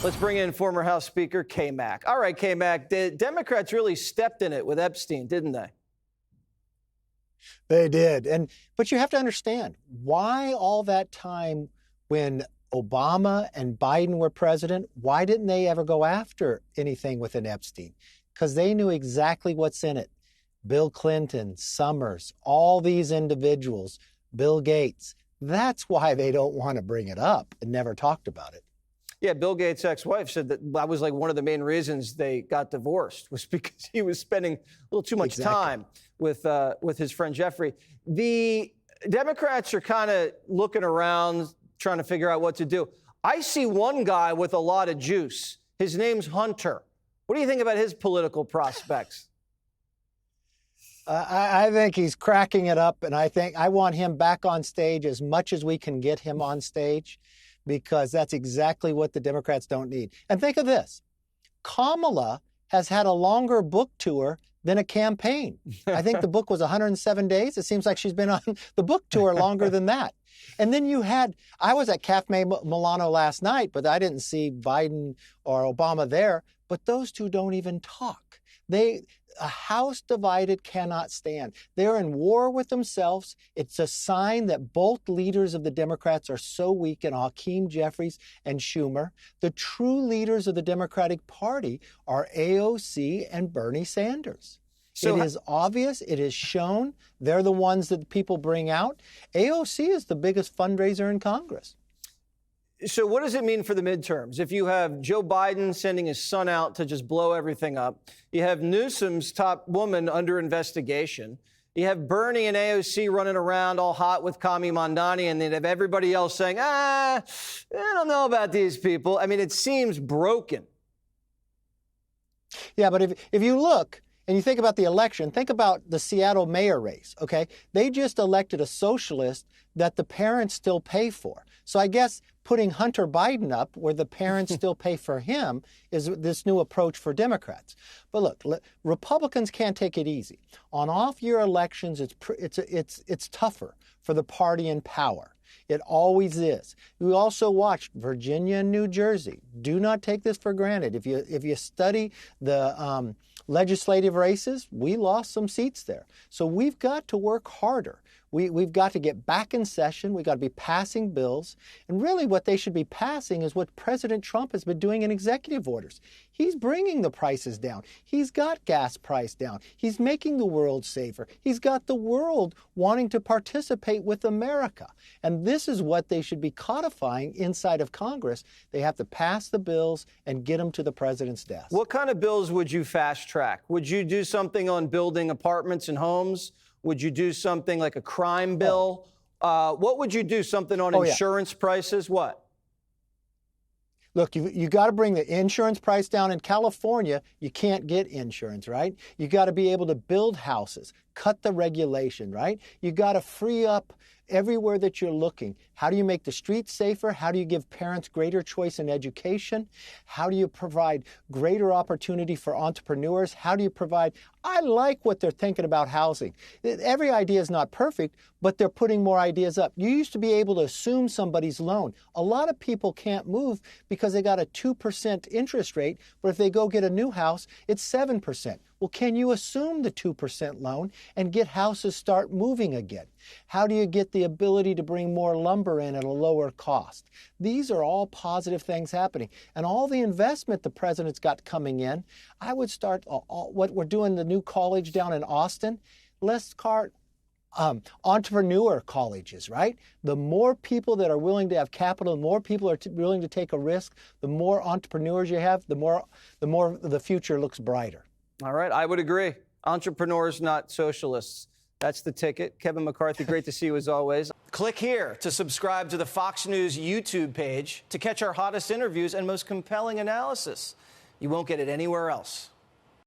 Let's bring in former House Speaker Kay Mack. All right, Kay Mack, the Democrats really stepped in it with Epstein, didn't they? They did. But you have to understand why all that time when Obama and Biden were president, why didn't they ever go after anything with an Epstein? Because they knew exactly what's in it. Bill Clinton, Summers, all these individuals, Bill Gates. That's why they don't want to bring it up and never talked about it. Yeah, Bill Gates' ex-wife said that was like one of the main reasons they got divorced was because he was spending a little too much time with his friend Jeffrey. The Democrats are kind of looking around, trying to figure out what to do. I see one guy with a lot of juice. His name's Hunter. What do you think about his political prospects? I think he's cracking it up, and I want him back on stage as much as we can get him on stage, because that's exactly what the Democrats don't need. And think of this. Kamala has had a longer book tour than a campaign. I think the book was 107 days. It seems like she's been on the book tour longer than that. And then I was at Cafe Milano last night, but I didn't see Biden or Obama there. But those two don't even talk. A house divided cannot stand. They're in war with themselves. It's a sign that both leaders of the Democrats are so weak, in Hakeem Jeffries and Schumer. The true leaders of the Democratic Party are AOC and Bernie Sanders. So it is obvious. It is shown. They're the ones that people bring out. AOC is the biggest fundraiser in Congress. So what does it mean for the midterms? If you have Joe Biden sending his son out to just blow everything up, you have Newsom's top woman under investigation, you have Bernie and AOC running around all hot with Kami Mandani, and then have everybody else saying, I don't know about these people. I mean, it seems broken. Yeah, but if you look and you think about the election, think about the Seattle mayor race, okay? They just elected a socialist that the parents still pay for. So I guess putting Hunter Biden up where the parents still pay for him is this new approach for Democrats. But look, Republicans can't take it easy. On off-year elections, it's tougher for the party in power. It always is. We also watched Virginia and New Jersey. Do not take this for granted. If you study the legislative races, we lost some seats there. So we've got to work harder. We've got to get back in session. We've got to be passing bills. And really what they should be passing is what President Trump has been doing in executive orders. He's bringing the prices down. He's got gas price down. He's making the world safer. He's got the world wanting to participate with America. And this is what they should be codifying inside of Congress. They have to pass the bills and get them to the president's desk. What kind of bills would you fast track? Would you do something on building apartments and homes? Would you do something like a crime bill? What would you do? Something on insurance prices? What? Look, you got to bring the insurance price down. In California, you can't get insurance, right? You got to be able to build houses, cut the regulation, right? You got to free up everywhere that you're looking. How do you make the streets safer? How do you give parents greater choice in education? How do you provide greater opportunity for entrepreneurs? How do you provide? I like what they're thinking about housing. Every idea is not perfect, but they're putting more ideas up. You used to be able to assume somebody's loan. A lot of people can't move because they got a 2% interest rate, but if they go get a new house, it's 7%. Well, can you assume the 2% loan and get houses start moving again? How do you get the ability to bring more lumber in at a lower cost? These are all positive things happening. And all the investment the president's got coming in, I would start what we're doing, the new college down in Austin. Let's start entrepreneur colleges, right? The more people that are willing to have capital, the more people are willing to take a risk, the more entrepreneurs you have, the more the future looks brighter. All right, I would agree. Entrepreneurs, not socialists. That's the ticket. Kevin McCarthy, great to see you as always. Click here to subscribe to the Fox News YouTube page to catch our hottest interviews and most compelling analysis. You won't get it anywhere else.